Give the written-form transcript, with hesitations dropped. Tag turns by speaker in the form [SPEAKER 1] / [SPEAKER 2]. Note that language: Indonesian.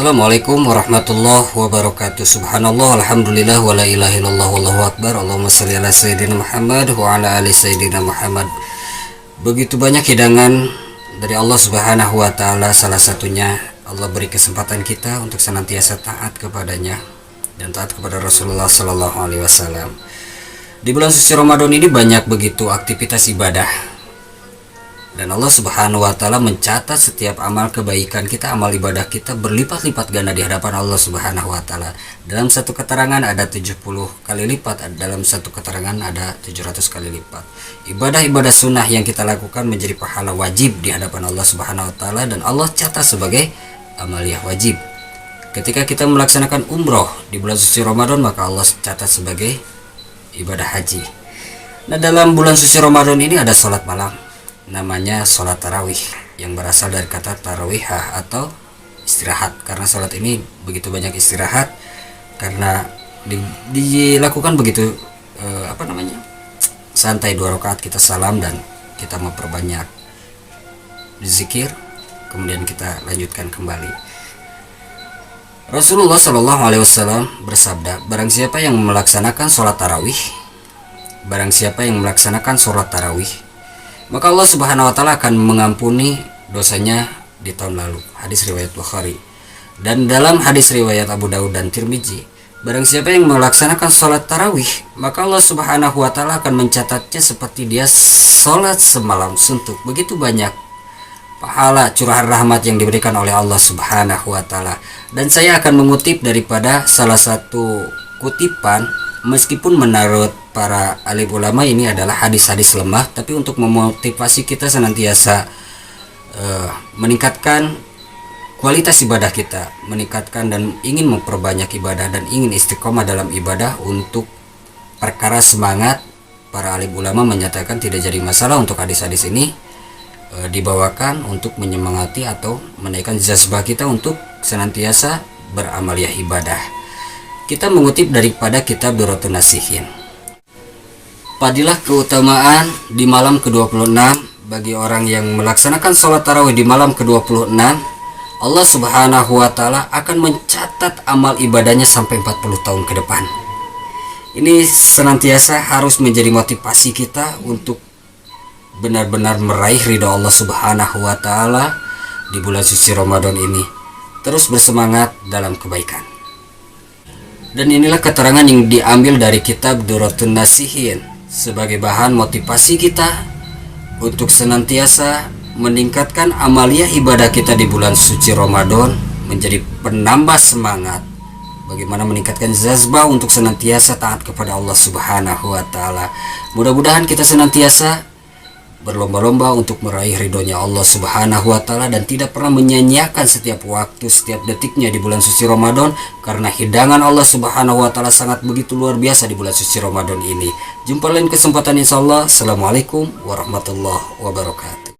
[SPEAKER 1] Assalamualaikum warahmatullahi wabarakatuh. Subhanallah, alhamdulillah, wa la ilaha illallah, wallahu akbar. Allahumma shalli ala sayyidina Muhammad wa ala ali sayyidina Muhammad. Begitu banyak hidangan dari Allah Subhanahu wa taala, salah satunya Allah beri kesempatan kita untuk senantiasa taat kepadanya dan taat kepada Rasulullah sallallahu alaihi wasallam. Di bulan suci Ramadan ini banyak begitu aktivitas ibadah. Dan Allah Subhanahu wa taala mencatat setiap amal kebaikan kita, amal ibadah kita berlipat-lipat ganda di hadapan Allah Subhanahu wa taala. Dalam satu keterangan ada 70 kali lipat, dalam satu keterangan ada 700 kali lipat. Ibadah-ibadah sunnah yang kita lakukan menjadi pahala wajib di hadapan Allah Subhanahu wa taala, dan Allah catat sebagai amaliyah wajib. Ketika kita melaksanakan umroh di bulan suci Ramadan, maka Allah catat sebagai ibadah haji. Nah, dalam bulan suci Ramadan ini ada sholat malam, namanya sholat tarawih, yang berasal dari kata tarawihah atau istirahat, karena sholat ini begitu banyak istirahat karena dilakukan begitu santai, 2 rakaat kita salam dan kita memperbanyak zikir, kemudian kita lanjutkan kembali. Rasulullah Shallallahu Alaihi Wasallam bersabda, barang siapa yang melaksanakan sholat tarawih, maka Allah Subhanahu wa taala akan mengampuni dosanya di tahun lalu. Hadis riwayat Bukhari. Dan dalam hadis riwayat Abu Daud dan Tirmizi, barang siapa yang melaksanakan sholat tarawih, maka Allah Subhanahu wa taala akan mencatatnya seperti dia sholat semalam suntuk. Begitu banyak pahala curahan rahmat yang diberikan oleh Allah Subhanahu wa taala. Dan saya akan mengutip daripada salah satu kutipan, meskipun menurut para alim ulama ini adalah hadis-hadis lemah, tapi untuk memotivasi kita senantiasa meningkatkan kualitas ibadah kita, meningkatkan dan ingin memperbanyak ibadah dan ingin istiqomah dalam ibadah, untuk perkara semangat, para alim ulama menyatakan tidak jadi masalah untuk hadis-hadis ini dibawakan untuk menyemangati atau menaikkan jazbah kita untuk senantiasa beramaliyah ibadah. Kita mengutip daripada kitab Durratun Nasihin. Fadilah keutamaan di malam ke-26 bagi orang yang melaksanakan sholat tarawih di malam ke-26, Allah Subhanahu wa taala akan mencatat amal ibadahnya sampai 40 tahun ke depan. Ini senantiasa harus menjadi motivasi kita untuk benar-benar meraih ridho Allah Subhanahu wa taala di bulan suci Ramadan ini. Terus bersemangat dalam kebaikan. Dan inilah keterangan yang diambil dari kitab Durratun Nasihin sebagai bahan motivasi kita untuk senantiasa meningkatkan amaliyah ibadah kita di bulan suci Ramadan, menjadi penambah semangat bagaimana meningkatkan jazbah untuk senantiasa taat kepada Allah Subhanahu wa taala. Mudah-mudahan kita senantiasa berlomba-lomba untuk meraih ridhonya Allah Subhanahu wa taala dan tidak pernah menyanyiakan setiap waktu, setiap detiknya di bulan suci Ramadan, karena hidangan Allah Subhanahu wa taala sangat begitu luar biasa di bulan suci Ramadan ini. Jumpa lain kesempatan insyaallah. Assalamualaikum warahmatullahi wabarakatuh.